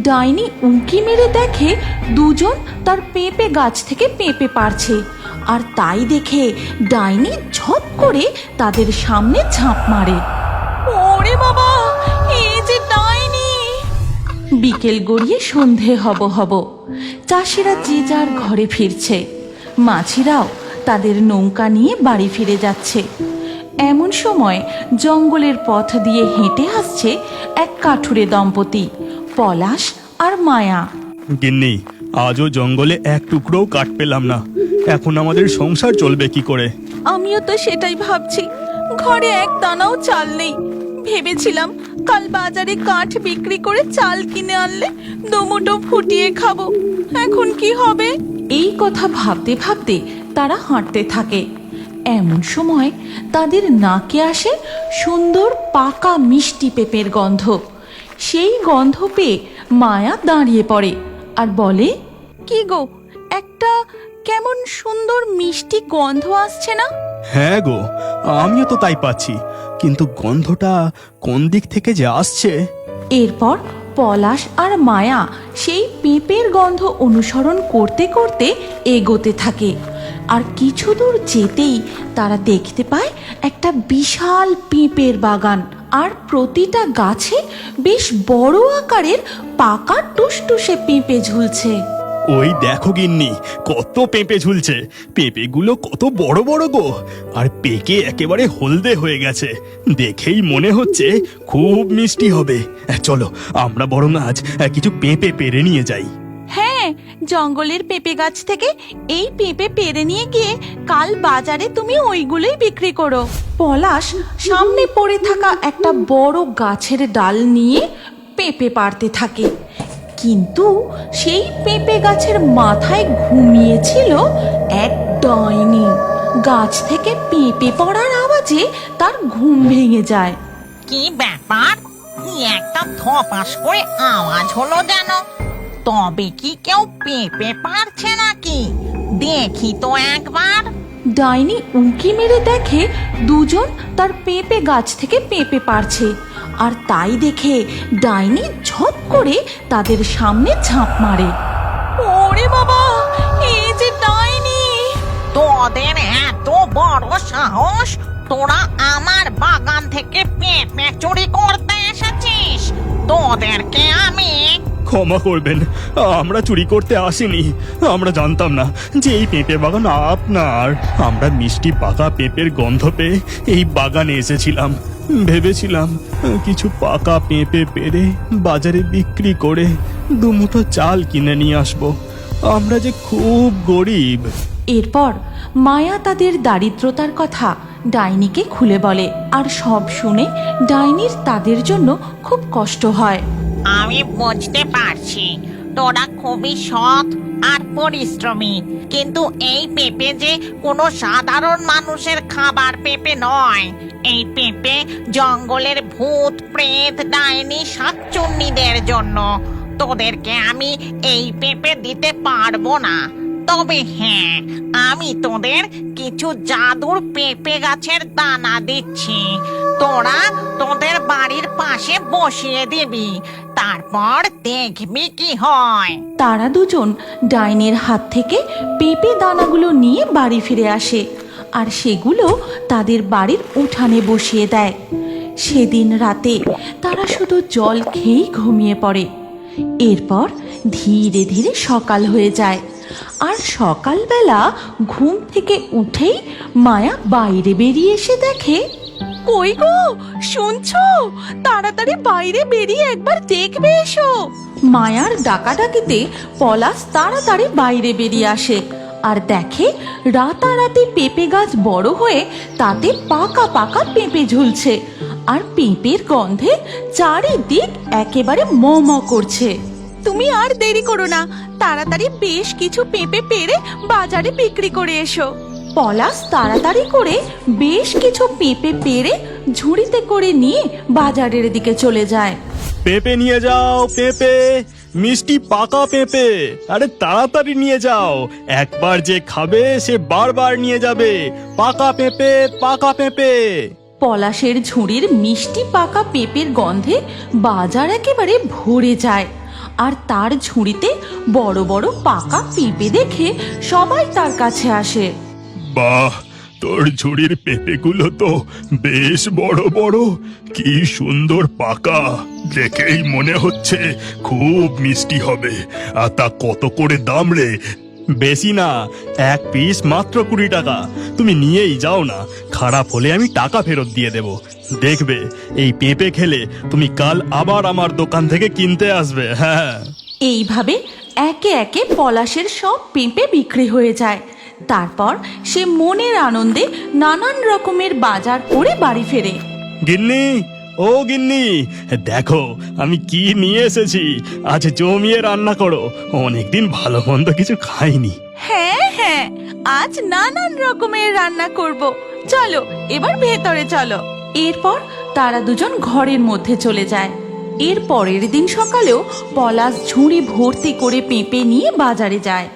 ডাইনি উঁকি মেরে দেখে দুজন তার পেঁপে গাছ থেকে পেঁপে পাড়ছে। আর তাই দেখে ডাইনি ঝপ করে তাদের সামনে ঝাঁপ মারে। ওরে বাবা, এই যে ডাইনি! বিকেল গড়িয়ে সন্ধে হব হব। চাষিরা যে যার ঘরে ফিরছে, মাঝিরাও তাদের নৌকা নিয়ে বাড়ি ফিরে যাচ্ছে। এমন সময় জঙ্গলের পথ দিয়ে হেঁটে আসছে এক কাঠুরে দম্পতি, পলাশ আর মায়া। গিন্নি, আজও জঙ্গলে এক টুকরোও কাঠ পেলাম না। এখন আমাদের সংসার চলবে কি করে? আমিও তো সেটাই ভাবছি, ঘরে এক দানাও চাল নেই। ভেবেছিলাম কাল বাজারে কাঠ বিক্রি করে চাল কিনে আনলে দুমুঠো ফুটিয়ে খাবো। এখন কি হবে? এই কথা ভাবতে ভাবতে তারা হাঁটতে থাকে। এমন সময় তাদের নাকে আসে সুন্দর পাকা মিষ্টি পেঁপের গন্ধ। সেই গন্ধ পেয়ে মায়া দাঁড়িয়ে পড়ে আর বলে, কি গো, একটা কেমন সুন্দর মিষ্টি গন্ধ আসছে না? হ্যাঁ গো, আমিও তো তাই পাচ্ছি, কিন্তু গন্ধটা কোন দিক থেকে যে আসছে। এরপর পলাশ আর মায়া সেই পেঁপের গন্ধ অনুসরণ করতে করতে এগোতে থাকে। আর কিছু দূর যেতেই তারা দেখতে পায় একটা বিশাল পেঁপের বাগান। আর প্রতিটা গাছে বেশ বড় আকারের পাকা টুসটুসে পেঁপে ঝুলছে। ওই দেখো গিন্নি, কত পেঁপে ঝুলছে। পেঁপেগুলো কত বড় বড় গো, আর পেকে একেবারে হলদে হয়ে গেছে। দেখেই মনে হচ্ছে খুব মিষ্টি হবে। চলো আমরা বরং আজ কিছু পেঁপে পেড়ে নিয়ে যাই। হ্যাঁ, জঙ্গলের পেঁপে গাছ থেকে এই পেঁপে পেড়ে নিয়ে গিয়ে কাল বাজারে তুমি ওইগুলোই বিক্রি করো। পলাশ সামনে পড়ে থাকা একটা বড় গাছের ডাল নিয়ে পেঁপে পাড়তে থাকে, কিন্তু সেই পেঁপে গাছের মাথায় ঘুমিয়েছিল এক ডাইনি। গাছ থেকে পেঁপে পড়ার আওয়াজে তার ঘুম ভেঙে যায়। কি ব্যাপার? কি একটা ধপাস করে আওয়াজ হলো যেন। তবে কি কেউ পেঁপে পারছে নাকি? দেখি তো একবার। ডাইনি উঁকি মেরে দেখে দুজন তার পেঁপে গাছ থেকে পেঁপে পাড়ছে। আর তাই দেখে ডাইনি ঝপ করে তাদের সামনে ঝাঁপ মারে। ওরে বাবা, এই যে ডাইনি! তোদের এত বড় সাহস! তোরা আমার বাগান থেকে পেঁপে চুরি করতে এসেছিস? তোদেরকে আমি... ক্ষমা করবেন, আমরা চুরি করতে আসিনি। আমরা জানতাম না যে এই পেঁপে বাগান আপনার। আমরা মিষ্টি পাকা পেঁপের গন্ধ পেয়ে এই বাগানে এসেছিলাম। ভেবেছিলাম কিছু পাকা পেঁপে পেড়ে বাজারে বিক্রি করে দুমুঠো চাল কিনে নিয়ে আসবো। আমরা যে খুব গরিব। এরপর মায়া তাদের দারিদ্রতার কথা ডাইনিকে খুলে বলে। আর সব শুনে ডাইনির তাদের জন্য খুব কষ্ট হয়। আমি বুঝতে পারছি তোরা খুবই সৎ আর পরিশ্রমী, কিন্তু এই পেঁপে যে কোনো সাধারণ মানুষের খাবার পেঁপে নয়। এই পেঁপে জঙ্গলের ভূত, প্রেত, ডাইনি, শাকচুন্নিদের জন্য। তোদেরকে আমি এই পেঁপে দিতে পারবো না। তবে হ্যাঁ, আমি তোদের কিছু জাদুর পেঁপে গাছের দানা দিচ্ছি। তোরা তোদের বাড়ির পাশে বসিয়ে দিবি, তারপর দেখবি কি হয়। তারা দুজন ডাইনির হাত থেকে পেঁপে দানাগুলো নিয়ে বাড়ি ফিরে আসে আর সেগুলো তাদের বাড়ির উঠানে বসিয়ে দেয়। সেদিন রাতে তারা শুধু জল খেয়েই ঘুমিয়ে পড়ে। এরপর ধীরে ধীরে সকাল হয়ে যায়। আর সকালবেলা ঘুম থেকে উঠেই মায়া বাইরে বেরিয়ে এসে দেখে, কই গো, শুনছো? তাড়াতাড়ি বাইরে বেরিয়ে একবার দেখবে এসো। মায়ার ডাকাডাকিতে পলাশ তাড়াতাড়ি বাইরে বেরিয়ে আসে আর দেখে রাতারাতি পেঁপে গাছ বড় হয়ে তাতে পাকা পাকা পেঁপে ঝুলছে। আর পেঁপের গন্ধে চারিদিক একেবারে ম ম করছে। তুমি আর দেরি করো না, তাড়াতাড়ি বেশ কিছু পেঁপে পেড়ে বাজারে বিক্রি করে এসো। পলাশ তাড়াতাড়ি করে বেশ কিছু পেঁপে পেড়ে ঝুড়িতে করে নিয়ে বাজারের দিকে চলে যায়। পেঁপে নিয়ে যাও, পেঁপে, মিষ্টি পাকা পেঁপে। আরে তাড়াতাড়ি নিয়ে যাও, একবার যে খাবে সে বারবার নিয়ে যাবে। পাকা পেঁপে, পাকা পেঁপে। পলাশের ঝুড়ির মিষ্টি পাকা পেঁপের গন্ধে বাজার একেবারে ভরে যায়। আর তার ঝুড়িতে বড় বড় পাকা পেঁপে দেখে সবাই তার কাছে আসে। বাহ, তোর ঝুড়ির পেঁপেগুলো তো বেশ বড় বড়, কি সুন্দর পাকা, দেখেই মনে হচ্ছে খুব মিষ্টি হবে। আর তা কত করে দাম রে? বেশি না, এক পিস মাত্র 20 টাকা। তুমি নিয়েই যাও না, খারাপ হলে আমি টাকা ফেরত দিয়ে দেব। দেখবে এই পেঁপে খেলে তুমি কাল আবার আমার দোকান থেকে কিনতে আসবে। হ্যাঁ, এইভাবে একে একে পলাশের সব পেঁপে বিক্রি হয়ে যায়। তারপর সে মনের আনন্দে নানান রকমের বাজার করে বাড়ি ফেরে। গিন্নি, ও গিন্নি, দেখো আমি কি নিয়ে এসেছি, আজ জমিয়ে রান্না করো। অনেকদিন ভালো মন্দ কিছু খাইনি। হ্যাঁ হ্যাঁ, আজ নানান রকমের রান্না করব, চলো এবার ভেতরে চলো। এরপর তারা দুজন ঘরের মধ্যে চলে যায়। এর পরের দিন সকালেও পলাশ ঝুড়ি ভর্তি করে পেঁপে নিয়ে বাজারে যায়।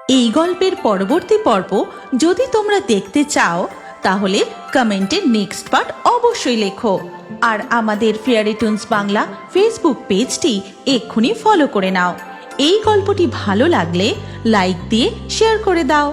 এই গল্পের পরবর্তী পর্ব যদি তোমরা দেখতে চাও তাহলে কমেন্টে নেক্সট পার্ট অবশ্যই লেখো। আর আমাদের ফেয়ারি টুনস বাংলা ফেসবুক পেজটি এক্ষুনি ফলো করে নাও। এই গল্পটি ভালো লাগলে লাইক দিয়ে শেয়ার করে দাও।